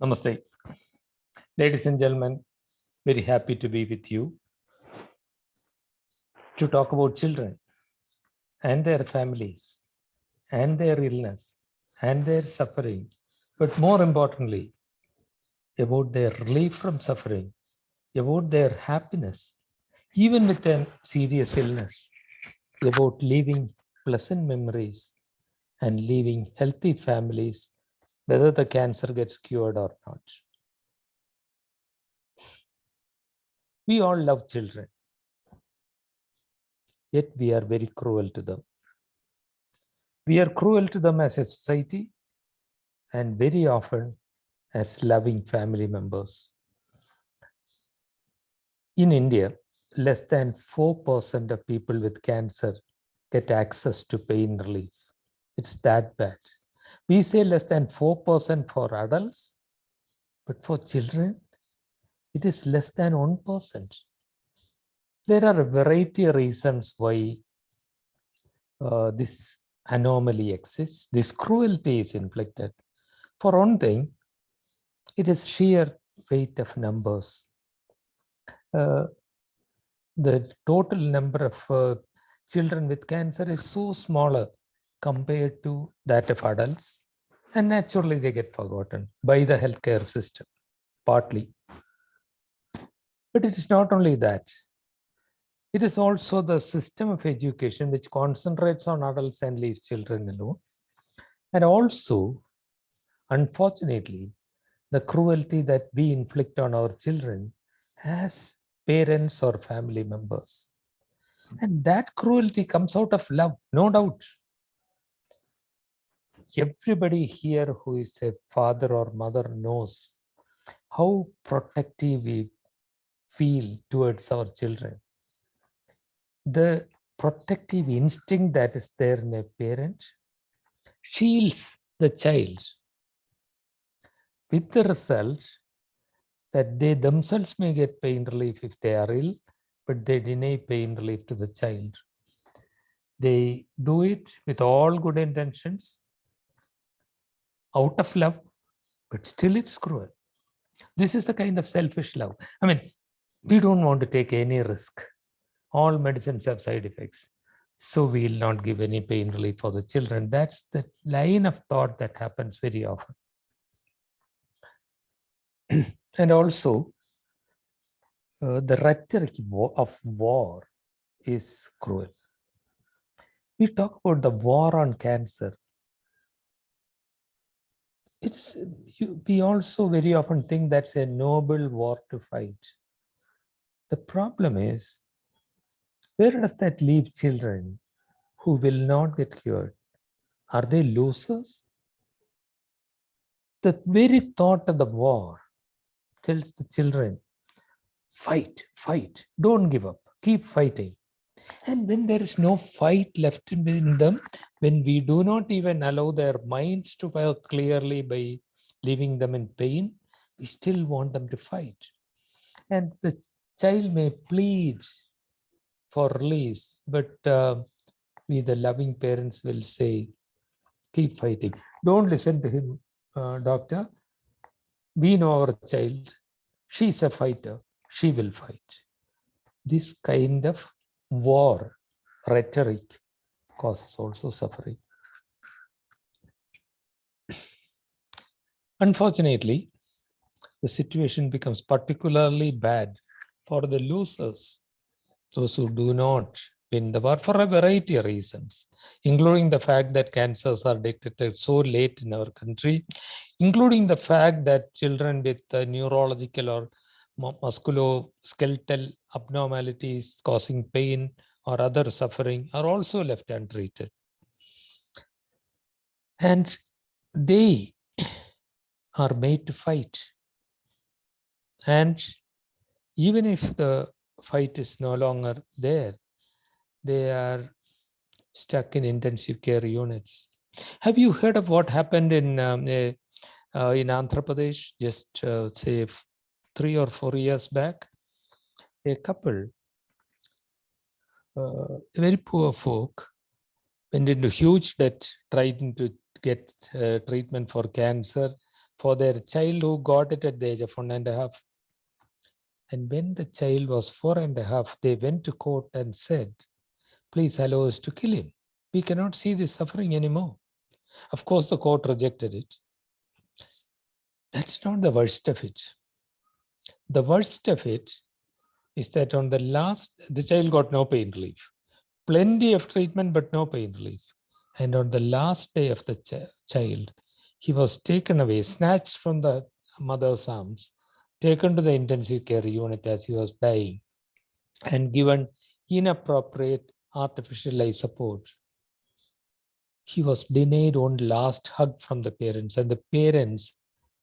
Namaste. Ladies and gentlemen, very happy to be with you to talk about children and their families and their illness and their suffering, but more importantly, about their relief from suffering, about their happiness, even with a serious illness, about leaving pleasant memories and leaving healthy families, whether the cancer gets cured or not. We all love children, yet we are very cruel to them. We are cruel to them as a society and very often as loving family members. In India, less than 4% of people with cancer get access to pain relief. It's that bad. We say less than 4% for adults, but for children, it is less than 1%. There are a variety of reasons why this anomaly exists, this cruelty is inflicted. For one thing, it is sheer weight of numbers. The total number of children with cancer is so smaller compared to that of adults, and naturally they get forgotten by the healthcare system, partly. But it is not only that. It is also the system of education which concentrates on adults and leaves children alone. And also, unfortunately, the cruelty that we inflict on our children as parents or family members. And that cruelty comes out of love, no doubt. Everybody here who is a father or mother knows how protective we feel towards our children. The protective instinct that is there in a parent shields the child, with the result that they themselves may get pain relief if they are ill, but they deny pain relief to the child. They do it with all good intentions, out of love, but still it's cruel. This is the kind of selfish love. I mean, we don't want to take any risk. All medicines have side effects, so we will not give any pain relief for the children. That's the line of thought that happens very often. And also, the rhetoric of war is cruel. We talk about the war on cancer. We also very often think that's a noble war to fight. The problem is, where does that leave children who will not get cured? Are they losers? The very thought of the war tells the children, fight, fight, don't give up, keep fighting. And when there is no fight left in them, when we do not even allow their minds to work clearly by leaving them in pain, we still want them to fight. And the child may plead for release, but we, the loving parents, will say, keep fighting. Don't listen to him, doctor. We know our child. She's a fighter. She will fight. This kind of war rhetoric causes also suffering. Unfortunately, the situation becomes particularly bad for the losers, those who do not win the war for a variety of reasons, including the fact that cancers are detected so late in our country, including the fact that children with neurological or musculoskeletal abnormalities causing pain or other suffering are also left untreated. And they are made to fight. And even if the fight is no longer there, they are stuck in intensive care units. Have you heard of what happened in Andhra Pradesh just say 3 or 4 years back? A couple, very poor folk, went into huge debt trying to get treatment for cancer for their child who got it at the age of 1.5. And when the child was 4.5, they went to court and said, please allow us to kill him. We cannot see this suffering anymore. Of course, the court rejected it. That's not the worst of it. The worst of it is that the child got no pain relief. Plenty of treatment, but no pain relief. And on the last day of the child, he was taken away, snatched from the mother's arms, taken to the intensive care unit as he was dying, and given inappropriate artificial life support. He was denied one last hug from the parents, and the parents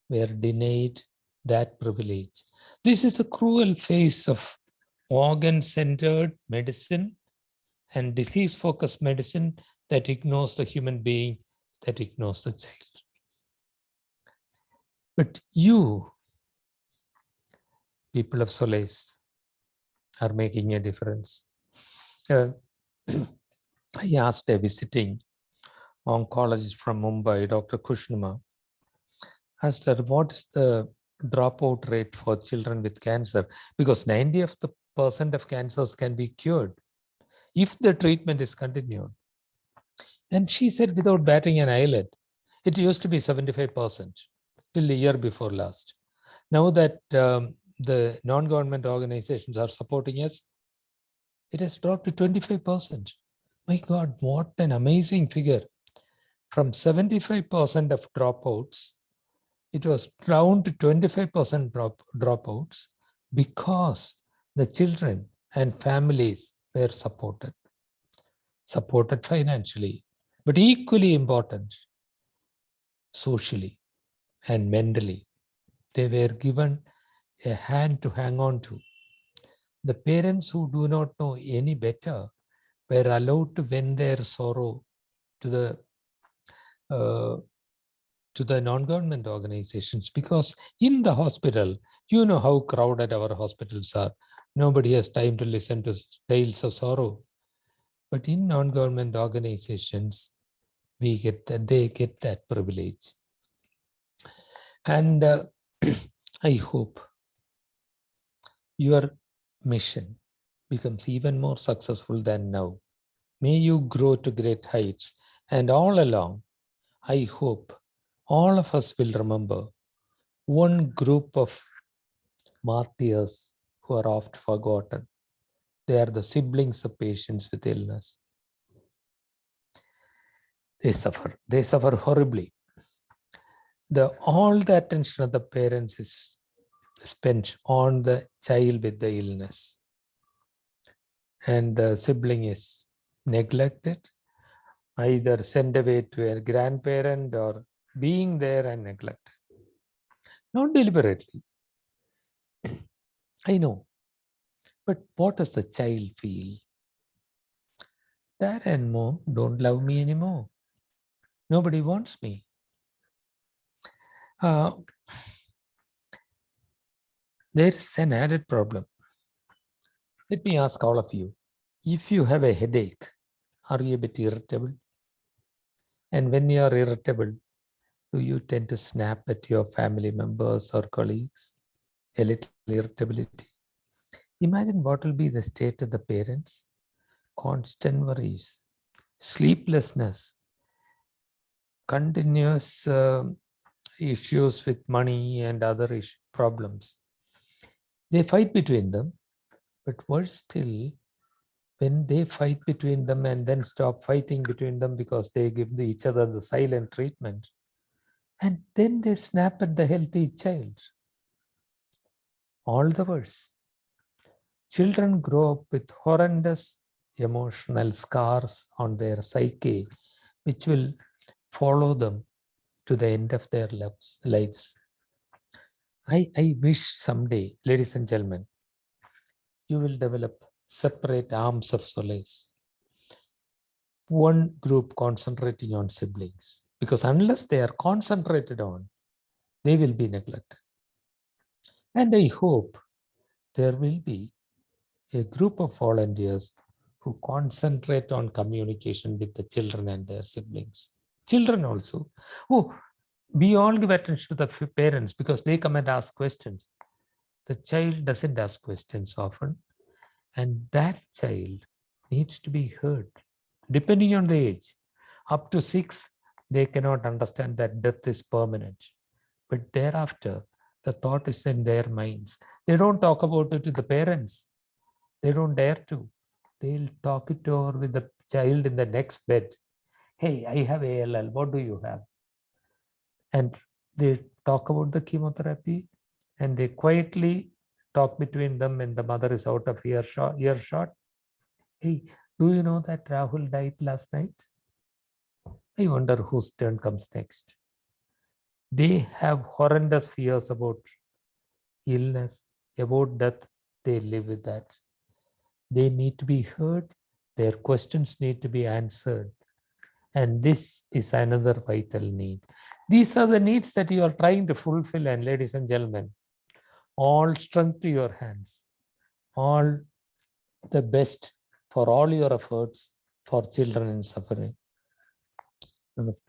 were denied that privilege. This is the cruel face of organ-centered medicine and disease-focused medicine that ignores the human being, that ignores the child. But you, people of Solace, are making a difference. I asked a visiting oncologist from Mumbai, Dr. Kushnuma, asked her, what is the dropout rate for children with cancer? Because 90% of cancers can be cured if the treatment is continued. And she said, without batting an eyelid, it used to be 75% till the year before last. Now that the non-government organizations are supporting us, it has dropped to 25%. My God, what an amazing figure. From 75% of dropouts, it was down to 25% dropouts because the children and families were supported financially, but equally important, socially and mentally. They were given a hand to hang on to. The parents who do not know any better were allowed to vent their sorrow to the non-government organizations, because in the hospital, you know how crowded our hospitals are. Nobody has time to listen to tales of sorrow. But in non-government organizations, they get that privilege. And I hope your mission becomes even more successful than now. May you grow to great heights. And all along, I hope all of us will remember one group of martyrs who are oft forgotten. They are the siblings of patients with illness. They suffer horribly. All the attention of the parents is spent on the child with the illness. And the sibling is neglected, either sent away to a grandparent or being there and neglected. Not deliberately. I know. But what does the child feel? Dad and mom don't love me anymore. Nobody wants me. There's an added problem. Let me ask all of you. If you have a headache, are you a bit irritable? And when you are irritable, do you tend to snap at your family members or colleagues? A little irritability. Imagine what will be the state of the parents. Constant worries, sleeplessness, continuous issues with money and other problems. They fight between them, but worse still, when they fight between them and then stop fighting between them because they give each other the silent treatment, and then they snap at the healthy child. All the worse. Children grow up with horrendous emotional scars on their psyche, which will follow them to the end of their lives. I wish someday, ladies and gentlemen, you will develop separate arms of Solace. One group concentrating on siblings, because unless they are concentrated on, they will be neglected. And I hope there will be a group of volunteers who concentrate on communication with the children and their siblings. Children also. Oh, We all give attention to the parents because they come and ask questions. The child doesn't ask questions often, and that child needs to be heard. Depending on the age, up to 6, they cannot understand that death is permanent. But thereafter, the thought is in their minds. They don't talk about it to the parents. They don't dare to. They'll talk it over with the child in the next bed. Hey, I have ALL. What do you have? And they talk about the chemotherapy, and they quietly talk between them when the mother is out of earshot. Hey, do you know that Rahul died last night? I wonder whose turn comes next. They have horrendous fears about illness, about death. They live with that. They need to be heard. Their questions need to be answered. And this is another vital need. These are the needs that you are trying to fulfill. And ladies and gentlemen, all strength to your hands. All the best for all your efforts for children in suffering. Namaste.